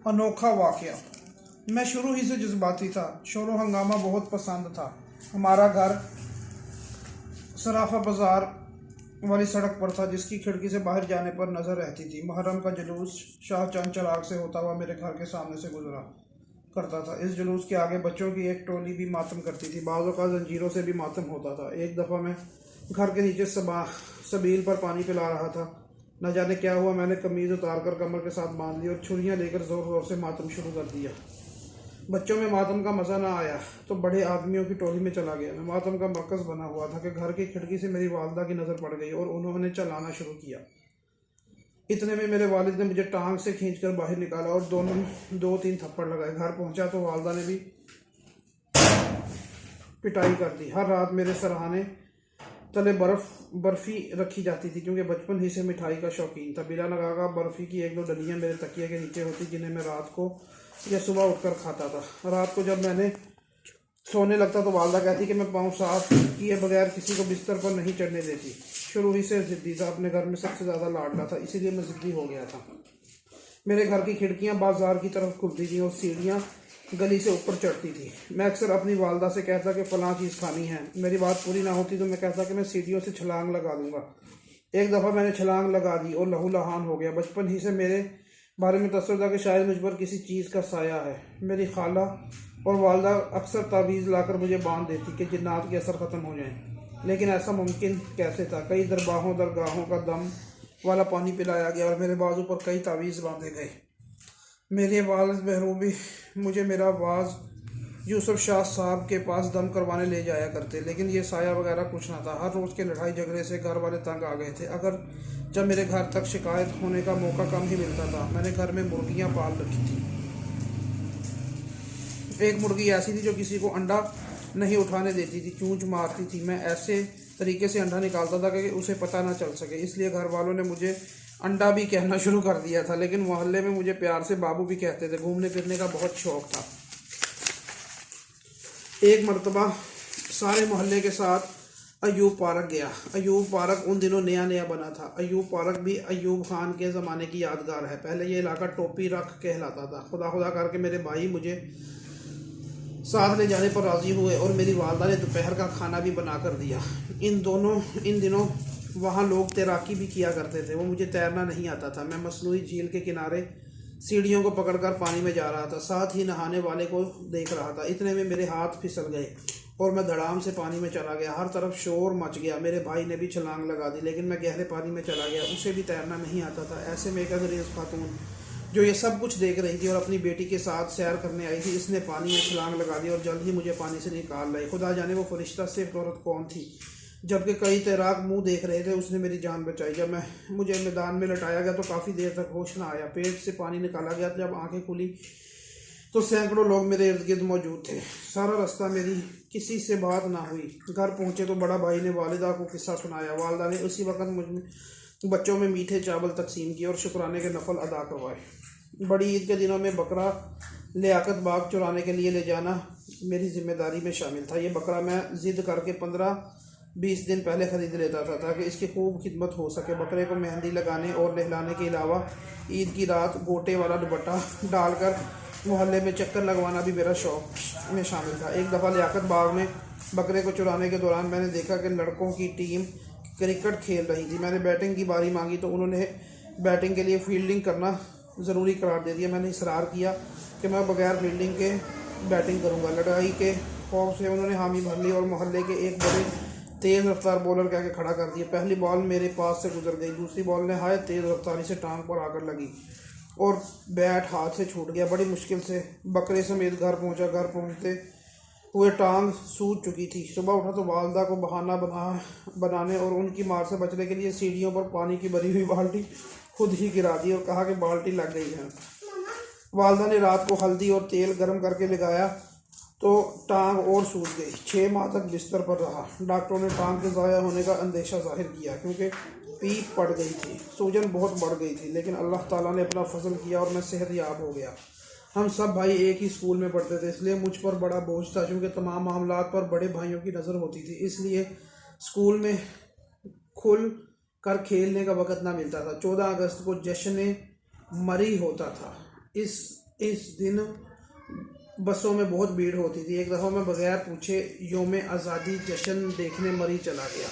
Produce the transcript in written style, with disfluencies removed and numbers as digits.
अनोखा वाकया। मैं शुरू ही से जज्बाती था। शोर हंगामा बहुत पसंद था। हमारा घर सराफा बाजार वाली सड़क पर था, जिसकी खिड़की से बाहर जाने पर नजर रहती थी। मुहर्रम का जुलूस शाहचंद चराग से होता हुआ मेरे घर के सामने से गुजरा करता था। इस जुलूस के आगे बच्चों की एक टोली भी मातम करती थी। बाज़ों का जंजीरों से भी मातम होता था। एक दफ़ा मैं घर के नीचे सबील पर पानी पिला रहा था। न जाने क्या हुआ, मैंने कमीज़ उतारकर कमर के साथ बांध ली और छुरियां लेकर ज़ोर ज़ोर से मातम शुरू कर दिया। बच्चों में मातम का मज़ा ना आया तो बड़े आदमियों की टोली में चला गया। मैं मातम का मरकज़ बना हुआ था कि घर की खिड़की से मेरी वालदा की नज़र पड़ गई और उन्होंने चलाना शुरू किया। इतने में मेरे वालिद ने मुझे टांग से खींचकर बाहर निकाला और दोनों 2-3 थप्पड़ लगाए। घर पहुंचा तो वालदा ने भी पिटाई कर दी। हर रात मेरे सरहाने तले बर्फ़ी रखी जाती थी, क्योंकि बचपन ही से मिठाई का शौकीन था। बिला लगाकर बर्फ़ी की 1-2 डलियाँ मेरे तकिए के नीचे होती, जिन्हें मैं रात को या सुबह उठकर खाता था। रात को जब मैंने सोने लगता तो वालदा कहती कि मैं पाँव साफ किए बगैर किसी को बिस्तर पर नहीं चढ़ने देती। शुरू ही से ज़िद्दी था, अपने घर में सबसे ज़्यादा लाडला था, इसीलिए मैं ज़िद्दी हो गया था। मेरे घर की खिड़कियाँ बाजार की तरफ खुलती थी और सीढ़ियाँ गली से ऊपर चढ़ती थी। मैं अक्सर अपनी वालदा से कहता कि फ़लाँ चीज़ खानी है। मेरी बात पूरी ना होती तो मैं कहता कि मैं सीढ़ियों से छलांग लगा दूंगा। एक दफ़ा मैंने छलांग लगा दी और लहू लहान हो गया। बचपन ही से मेरे बारे में तसव्वुर था कि शायद मुझ पर किसी चीज़ का साया है। मेरी खाला और वालदा अक्सर तावीज़ लाकर मुझे बांध देती कि जिन्नात के असर ख़त्म हो जाएं, लेकिन ऐसा मुमकिन कैसे था। कई दरगाहों का दम वाला पानी पिलाया गया और मेरे बाजू पर कई तावीज़ बांधे गए। मेरे वालिद महरूबी मुझे मेरा वाज यूसुफ शाह साहब के पास दम करवाने ले जाया करते, लेकिन ये साया वगैरह कुछ ना था। हर रोज़ के लड़ाई झगड़े से घर वाले तंग आ गए थे। अगर जब मेरे घर तक शिकायत होने का मौका कम ही मिलता था। मैंने घर में मुर्गियाँ पाल रखी थी। एक मुर्गी ऐसी थी जो किसी को अंडा नहीं उठाने देती थी, चूंच मारती थी। मैं ऐसे तरीके से अंडा निकालता था कि उसे पता ना चल सके, इसलिए घर वालों ने मुझे अंडा भी कहना शुरू कर दिया था। लेकिन मोहल्ले में मुझे प्यार से बाबू भी कहते थे। घूमने फिरने का बहुत शौक था। एक मरतबा सारे मोहल्ले के साथ अयूब पार्क गया। अयूब पार्क उन दिनों नया नया बना था। अयूब पार्क भी अयूब खान के ज़माने की यादगार है। पहले ये इलाका टोपी रख कहलाता था। खुदा खुदा करके मेरे भाई मुझे साथ ले जाने पर राज़ी हुए और मेरी वालदा ने दोपहर का खाना भी बना कर दिया। इन दिनों वहाँ लोग तैराकी भी किया करते थे। वो मुझे तैरना नहीं आता था। मैं मसनूई झील के किनारे सीढ़ियों को पकड़कर पानी में जा रहा था, साथ ही नहाने वाले को देख रहा था। इतने में मेरे हाथ फिसल गए और मैं धड़ाम से पानी में चला गया। हर तरफ शोर मच गया। मेरे भाई ने भी छलांग लगा दी, लेकिन मैं गहरे पानी में चला गया। उसे भी तैरना नहीं आता था। ऐसे में एक अंग्रेज़ खातून जो ये सब कुछ देख रही थी और अपनी बेटी के साथ सैर करने आई थी, इसने पानी में छलांग लगा दी और जल्द ही मुझे पानी से निकाल लाई। खुदा जाने वो फरिश्ता सिर्फ औरत कौन थी। जबकि कई तैराक मुंह देख रहे थे, उसने मेरी जान बचाई। जब मुझे मैदान में लटाया गया तो काफ़ी देर तक होश ना आया। पेट से पानी निकाला गया। जब आंखें खुली तो सैकड़ों लोग मेरे इर्द गिर्द मौजूद थे। सारा रास्ता मेरी किसी से बात ना हुई। घर पहुंचे तो बड़ा भाई ने वालिदा को किस्सा सुनाया। वालिदा ने उसी वक्त मुझ बच्चों में मीठे चावल तकसीम किए और शुक्राने के नफल अदा करवाए। बड़ी ईद के दिनों में बकरा लियाकत बाग चुराने के लिए ले जाना मेरी जिम्मेदारी में शामिल था। ये बकरा मैं ज़िद करके 15-20 दिन पहले ख़रीद लेता था, ताकि इसकी खूब खिदमत हो सके। बकरे को मेहंदी लगाने और नहलाने के अलावा ईद की रात गोटे वाला दुपट्टा डालकर मोहल्ले में चक्कर लगवाना भी मेरा शौक में शामिल था। एक दफ़ा लियाकत बाग में बकरे को चुराने के दौरान मैंने देखा कि लड़कों की टीम क्रिकेट खेल रही थी। मैंने बैटिंग की बारी मांगी तो उन्होंने बैटिंग के लिए फील्डिंग करना ज़रूरी करार दे दिया। मैंने इसरार किया कि मैं बगैर फील्डिंग के बैटिंग करूंगा। लड़ाई के खौफ से उन्होंने हामी भर ली और मोहल्ले के एक बड़े तेज़ रफ्तार बॉलर कह के खड़ा कर दिया। पहली बॉल मेरे पास से गुजर गई। दूसरी बॉल ने हाय तेज़ रफ्तारी से टांग पर आकर लगी और बैट हाथ से छूट गया। बड़ी मुश्किल से बकरे समेत घर पहुंचा। घर पहुंचते हुए टांग सूज चुकी थी। सुबह उठा तो वालदा को बहाना बनाने और उनकी मार से बचने के लिए सीढ़ियों पर पानी की भरी हुई बाल्टी खुद ही गिरा दी और कहा कि बाल्टी लग गई है। वालदा ने रात को हल्दी और तेल गर्म करके लगाया तो टांग और सूज गई। 6 माह तक बिस्तर पर रहा। डॉक्टरों ने टांग के ज़ाया होने का अंदेशा जाहिर किया, क्योंकि पीप पड़ गई थी, सूजन बहुत बढ़ गई थी। लेकिन अल्लाह ताला ने अपना फजल किया और मैं सेहतयाब हो गया। हम सब भाई एक ही स्कूल में पढ़ते थे, इसलिए मुझ पर बड़ा बोझ था, क्योंकि तमाम मामलात पर बड़े भाइयों की नज़र होती थी। इसलिए स्कूल में खुल कर खेलने का वक़्त ना मिलता था। 14 अगस्त को जश्न मरी होता था। इस दिन बसों में बहुत भीड़ होती थी। एक दफ़ा मैं बगैर पूछे योम आज़ादी जश्न देखने मरी चला गया।